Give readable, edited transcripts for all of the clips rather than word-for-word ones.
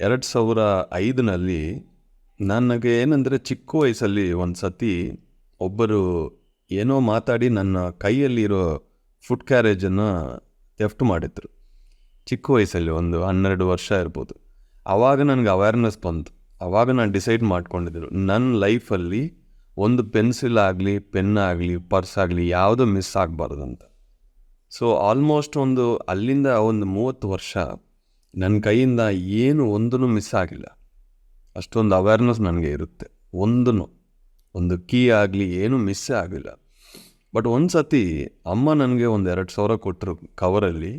2005ನಲ್ಲಿ ನನಗೆ ಏನಂದರೆ ಚಿಕ್ಕ ವಯಸ್ಸಲ್ಲಿ ಒಂದು ಸತಿ ಒಬ್ಬರು ಏನೋ ಮಾತಾಡಿ ನನ್ನ ಕೈಯಲ್ಲಿರೋ ಫುಡ್ ಕ್ಯಾರೇಜನ್ನು ಥೆಫ್ಟ್ ಮಾಡಿದ್ರು. ಚಿಕ್ಕ ವಯಸ್ಸಲ್ಲಿ ಒಂದು 12 ವರ್ಷ ಇರ್ಬೋದು. ಆವಾಗ ನನಗೆ ಅವೇರ್ನೆಸ್ ಬಂತು. ಆವಾಗ ನಾನು ಡಿಸೈಡ್ ಮಾಡ್ಕೊಂಡಿದ್ದರು, ನನ್ನ ಲೈಫಲ್ಲಿ ಒಂದು ಪೆನ್ಸಿಲ್ ಆಗಲಿ, ಪೆನ್ ಆಗಲಿ, ಪರ್ಸ್ ಆಗಲಿ ಯಾವುದೂ ಮಿಸ್ ಆಗಬಾರ್ದಂತ. ಸೊ ಆಲ್ಮೋಸ್ಟ್ ಅಲ್ಲಿಂದ ಒಂದು 30 ವರ್ಷ ನನ್ನ ಕೈಯಿಂದ ಏನು ಒಂದೂ ಮಿಸ್ ಆಗಿಲ್ಲ. ಅಷ್ಟೊಂದು ಅವೇರ್ನೆಸ್ ನನಗೆ ಇರುತ್ತೆ. ಒಂದು ಕೀ ಆಗಲಿ ಏನೂ ಮಿಸ್ಸೇ ಆಗಿಲ್ಲ. ಬಟ್ ಒಂದು ಸತಿ ಅಮ್ಮ ನನಗೆ ಒಂದು 2,000 ಕೊಟ್ಟರು ಕವರಲ್ಲಿ,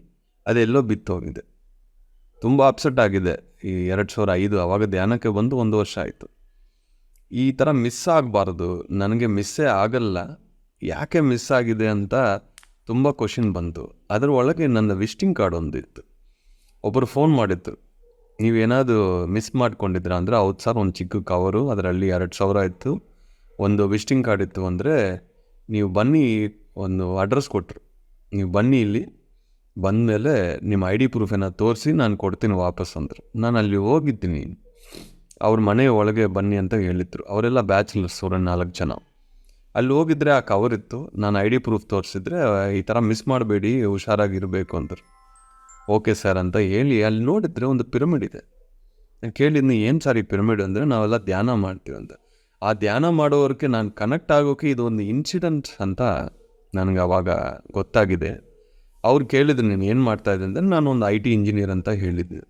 ಅದೆಲ್ಲೋ ಬಿತ್ತೋಗಿದೆ. ತುಂಬ ಅಪ್ಸೆಟ್ ಆಗಿದೆ. ಈ 2005 ಆವಾಗ ಧ್ಯಾನಕ್ಕೆ ಬಂದು 1 ವರ್ಷ ಆಯಿತು. ಈ ಥರ ಮಿಸ್ ಆಗಬಾರ್ದು, ನನಗೆ ಮಿಸ್ಸೇ ಆಗಲ್ಲ, ಯಾಕೆ ಮಿಸ್ ಆಗಿದೆ ಅಂತ ತುಂಬ ಕ್ವಶನ್ ಬಂತು. ಅದರ ಒಳಗೆ ನನ್ನ ವಿಸಿಟಿಂಗ್ ಕಾರ್ಡ್ ಒಂದಿತ್ತು. ಒಬ್ಬರು ಫೋನ್ ಮಾಡಿತ್ತು, ನೀವೇನಾದರೂ ಮಿಸ್ ಮಾಡ್ಕೊಂಡಿದ್ದೀರಾ ಅಂದರೆ, ಹೌದು ಸರ್, ಒಂದು ಚಿಕ್ಕ ಕವರು, ಅದರಲ್ಲಿ 2,000 ಇತ್ತು, ಒಂದು ವಿಸಿಟಿಂಗ್ ಕಾರ್ಡ್ ಇತ್ತು. ಅಂದರೆ ನೀವು ಬನ್ನಿ, ಒಂದು ಅಡ್ರೆಸ್ ಕೊಟ್ಟರು, ನೀವು ಬನ್ನಿ, ಇಲ್ಲಿ ಬಂದಮೇಲೆ ನಿಮ್ಮ ID ಪ್ರೂಫ್ ಏನೋ ತೋರಿಸಿ ನಾನು ಕೊಡ್ತೀನಿ ವಾಪಸ್ ಅಂದರು. ನಾನು ಅಲ್ಲಿ ಹೋಗಿದ್ದೀನಿ, ಅವ್ರ ಮನೆಯ ಒಳಗೆ ಬನ್ನಿ ಅಂತ ಹೇಳಿದ್ರು. ಅವರೆಲ್ಲ ಬ್ಯಾಚುಲರ್ಸ್, 4 ಜನ. ಅಲ್ಲಿ ಹೋಗಿದ್ರೆ ಆ ಕವರ್ ಇತ್ತು. ನಾನು ID ಪ್ರೂಫ್ ತೋರಿಸಿದ್ರೆ, ಈ ಥರ ಮಿಸ್ ಮಾಡಬೇಡಿ, ಹುಷಾರಾಗಿರಬೇಕು ಅಂದರು. ಓಕೆ ಸರ್ ಅಂತ ಹೇಳಿ ಅಲ್ಲಿ ನೋಡಿದ್ರೆ ಒಂದು ಪಿರಮಿಡ್ ಇದೆ. ನಾನು ಕೇಳಿದ್ನಿ, ಏನು ಸರ್ ಈ ಪಿರಮಿಡ್ ಅಂದರೆ, ನಾವೆಲ್ಲ ಧ್ಯಾನ ಮಾಡ್ತೀವಿ ಅಂತ. ಆ ಧ್ಯಾನ ಮಾಡೋರಿಗೆ ನಾನು ಕನೆಕ್ಟ್ ಆಗೋಕ್ಕೆ ಇದು ಒಂದು ಇನ್ಸಿಡೆಂಟ್ ಅಂತ ನನಗೆ ಆವಾಗ ಗೊತ್ತಾಗಿದೆ. ಅವ್ರು ಕೇಳಿದ್ರು, ನೀನು ಏನು ಮಾಡ್ತಾಯಿದ್ದೆ ಅಂದರೆ, ನಾನು ಒಂದು IT ಇಂಜಿನಿಯರ್ ಅಂತ ಹೇಳಿದ್ದೆ.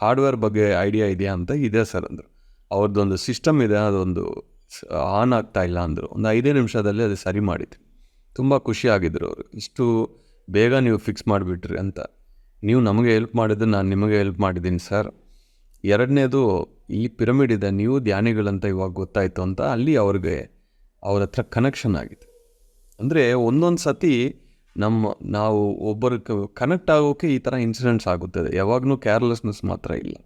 ಹಾರ್ಡ್ವೇರ್ ಬಗ್ಗೆ ಐಡಿಯಾ ಇದೆಯಾ ಅಂತ. ಇದೆ ಸರ್ ಅಂದರು. ಅವ್ರದ್ದೊಂದು ಸಿಸ್ಟಮ್ ಇದೆ, ಅದೊಂದು ಆನ್ ಆಗ್ತಾ ಇಲ್ಲ ಅಂದರು. ಒಂದು 5 ನಿಮಿಷದಲ್ಲಿ ಅದು ಸರಿ ಮಾಡಿದ್ವಿ. ತುಂಬ ಖುಷಿಯಾಗಿದ್ದರು ಅವರು, ಇಷ್ಟು ಬೇಗ ನೀವು ಫಿಕ್ಸ್ ಮಾಡಿಬಿಟ್ರಿ ಅಂತ. ನೀವು ನಮಗೆ ಹೆಲ್ಪ್ ಮಾಡಿದ್ದು, ನಾನು ನಿಮಗೆ ಹೆಲ್ಪ್ ಮಾಡಿದ್ದೀನಿ ಸರ್. ಎರಡನೇದು, ಈ ಪಿರಮಿಡ್ ಇದೆ, ನೀವು ಧ್ಯಾನಿಗಳಂತ ಇವಾಗ ಗೊತ್ತಾಯಿತು ಅಂತ. ಅಲ್ಲಿ ಅವ್ರ ಹತ್ರ ಕನೆಕ್ಷನ್ ಆಗಿದೆ. ಅಂದರೆ ಒಂದೊಂದು ಸತಿ ನಾವು ಒಬ್ಬರಿಗೆ ಕನೆಕ್ಟ್ ಆಗೋಕ್ಕೆ ಈ ಥರ ಇನ್ಸಿಡೆಂಟ್ಸ್ ಆಗುತ್ತದೆ. ಯಾವಾಗಲೂ ಕೇರ್ಲೆಸ್ನೆಸ್ ಮಾತ್ರ ಇಲ್ಲ.